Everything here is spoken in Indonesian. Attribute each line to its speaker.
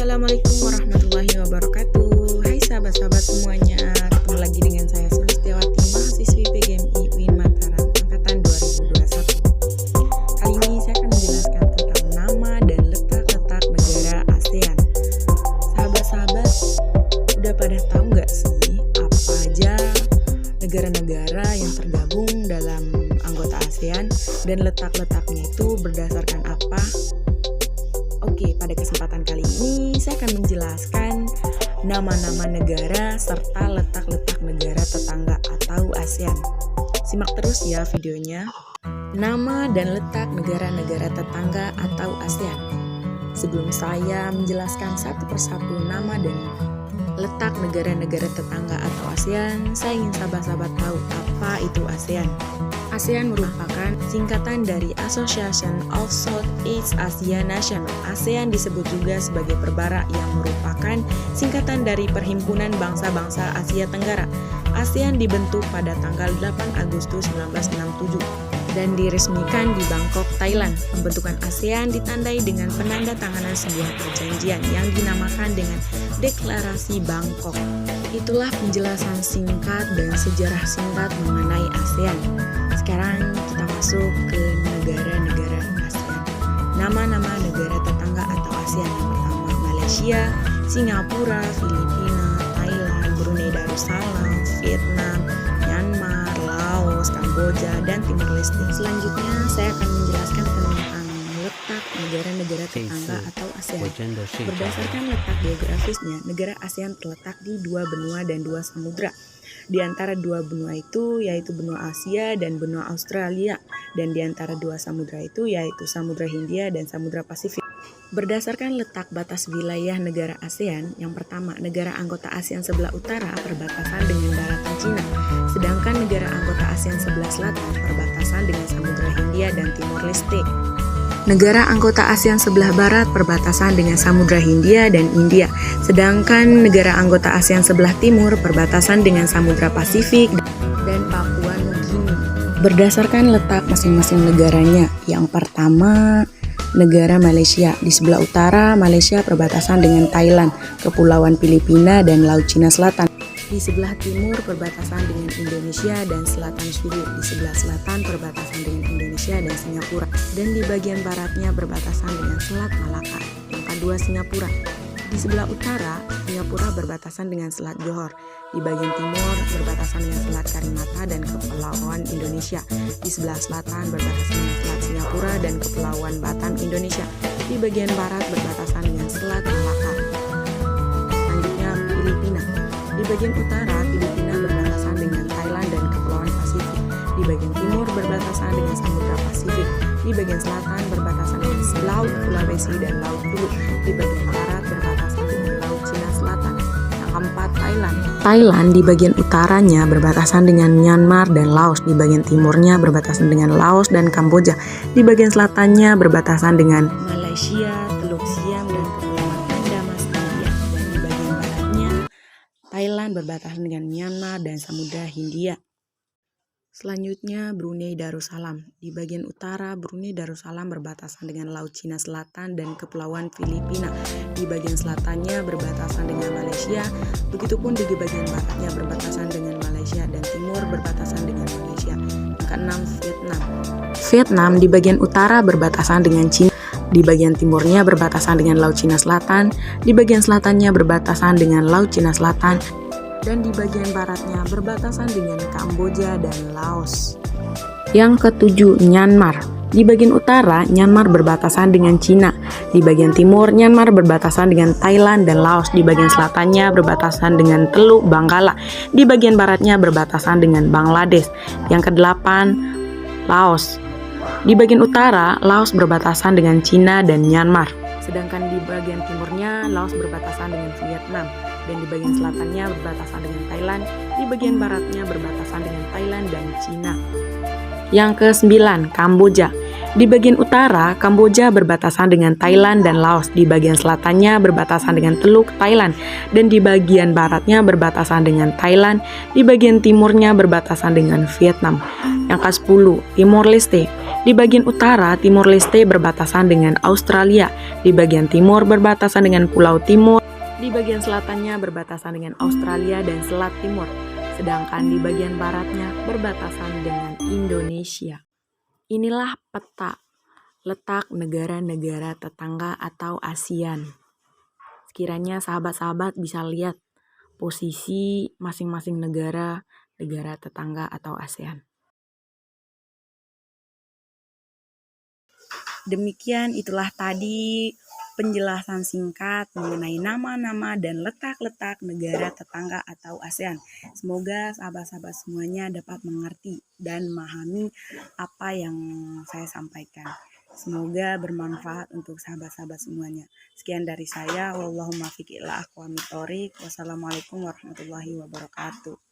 Speaker 1: Assalamualaikum warahmatullahi wabarakatuh. Hai sahabat-sahabat semuanya, ketemu lagi dengan saya Sulistiawati, mahasiswi PGMI UIN Mataram angkatan 2021. Kali ini saya akan menjelaskan tentang nama dan letak-letak negara ASEAN. Sahabat-sahabat, udah pada tahu nggak sih apa aja negara-negara yang tergabung dalam anggota ASEAN dan letak-letaknya itu berdasarkan apa? Oke, pada kesempatan kali ini saya akan menjelaskan nama-nama negara serta letak-letak negara tetangga atau ASEAN. Simak terus ya videonya. Nama dan letak negara-negara tetangga atau ASEAN. Sebelum saya menjelaskan satu persatu nama dan letak negara-negara tetangga atau ASEAN, saya ingin sahabat-sahabat tahu apa itu ASEAN. ASEAN merupakan singkatan dari Association of Southeast Asia Nations. ASEAN disebut juga sebagai perbara yang merupakan singkatan dari Perhimpunan Bangsa-Bangsa Asia Tenggara. ASEAN dibentuk pada tanggal 8 Agustus 1967 dan diresmikan di Bangkok, Thailand. Pembentukan ASEAN ditandai dengan penandatanganan sebuah perjanjian yang dinamakan dengan Deklarasi Bangkok. Itulah penjelasan singkat dan sejarah singkat mengenai ASEAN. Sekarang kita masuk ke negara-negara ASEAN. Nama-nama negara tetangga atau ASEAN yang pertama Malaysia, Singapura, Filipina, Thailand, Brunei Darussalam, Vietnam, Myanmar, Laos, Kamboja, dan Timor Leste. Selanjutnya saya akan menjelaskan tentang letak negara-negara tetangga atau ASEAN. Berdasarkan letak geografisnya, negara ASEAN terletak di dua benua dan dua samudra. Di antara dua benua itu yaitu benua Asia dan benua Australia, dan di antara dua samudra itu yaitu Samudra Hindia dan Samudra Pasifik. Berdasarkan letak batas wilayah negara ASEAN, yang pertama negara anggota ASEAN sebelah utara perbatasan dengan daratan Cina, sedangkan negara anggota ASEAN sebelah selatan perbatasan dengan Samudra Hindia dan Timor Leste. Negara anggota ASEAN sebelah barat perbatasan dengan Samudra Hindia dan India, sedangkan negara anggota ASEAN sebelah timur perbatasan dengan Samudra Pasifik dan Papua Nugini. Berdasarkan letak masing-masing negaranya, yang pertama negara Malaysia. Di sebelah utara Malaysia perbatasan dengan Thailand, Kepulauan Filipina, dan Laut Cina Selatan. Di sebelah timur perbatasan dengan Indonesia dan Selatan Sulu. Di sebelah selatan perbatasan dengan Indonesia dan Singapura. Dan di bagian baratnya berbatasan dengan Selat Malaka. Yang kedua Singapura. Di sebelah utara Singapura berbatasan dengan Selat Johor. Di bagian timur berbatasan dengan Selat Karimata dan Kepulauan Indonesia. Di sebelah selatan berbatasan dengan Selat Singapura dan Kepulauan Batam Indonesia. Di bagian barat berbatasan dengan Selat Malaka. Selanjutnya Filipina. Di bagian utara, Filipina berbatasan dengan Thailand dan Kepulauan Pasifik. Di bagian timur berbatasan dengan Samudra Pasifik. Di bagian selatan berbatasan dengan Laut Sulawesi dan Laut Hulu. Di bagian barat berbatasan dengan Laut Cina Selatan. Yang keempat, Thailand. Thailand di bagian utaranya berbatasan dengan Myanmar dan Laos. Di bagian timurnya berbatasan dengan Laos dan Kamboja. Di bagian selatannya berbatasan dengan Malaysia, Teluk Siam, dan Kepulauan Andaman India. Dan di bagian baratnya Thailand berbatasan dengan Myanmar dan Samudra Hindia. Selanjutnya Brunei Darussalam. Di bagian utara Brunei Darussalam berbatasan dengan Laut Cina Selatan dan Kepulauan Filipina. Di bagian selatannya berbatasan dengan Malaysia. Begitupun di bagian baratnya berbatasan dengan Malaysia dan timur berbatasan dengan Malaysia. Yang keenam Vietnam. Vietnam di bagian utara berbatasan dengan Cina. Di bagian timurnya berbatasan dengan Laut Cina Selatan, di bagian selatannya berbatasan dengan Laut Cina Selatan, dan di bagian baratnya berbatasan dengan Kamboja dan Laos. Yang ketujuh, Myanmar. Di bagian utara, Myanmar berbatasan dengan Cina. Di bagian timur, Myanmar berbatasan dengan Thailand dan Laos. Di bagian selatannya berbatasan dengan Teluk Bengkala. Di bagian baratnya berbatasan dengan Bangladesh. Yang kedelapan, Laos. Di bagian utara, Laos berbatasan dengan Cina dan Myanmar. Sedangkan di bagian timurnya, Laos berbatasan dengan Vietnam. Dan di bagian selatannya berbatasan dengan Thailand. Di bagian baratnya berbatasan dengan Thailand dan Cina. Yang ke-9, Kamboja. Di bagian utara, Kamboja berbatasan dengan Thailand dan Laos. Di bagian selatannya berbatasan dengan Teluk Thailand. Dan di bagian baratnya berbatasan dengan Thailand. Di bagian timurnya berbatasan dengan Vietnam. Yang ke-10, Timor Leste. Di bagian utara, Timor Leste berbatasan dengan Australia. Di bagian timur berbatasan dengan Pulau Timor. Di bagian selatannya berbatasan dengan Australia dan Selat Timur. Sedangkan di bagian baratnya berbatasan dengan Indonesia. Inilah peta letak negara-negara tetangga atau ASEAN. Sekiranya sahabat-sahabat bisa lihat posisi masing-masing negara tetangga atau ASEAN. Demikian itulah tadi penjelasan singkat mengenai nama-nama dan letak-letak negara tetangga atau ASEAN. Semoga sahabat-sahabat semuanya dapat mengerti dan memahami apa yang saya sampaikan. Semoga bermanfaat untuk sahabat-sahabat semuanya. Sekian dari saya. Wallahumma fiq ila aqwamit thoriq. Wassalamualaikum warahmatullahi wabarakatuh.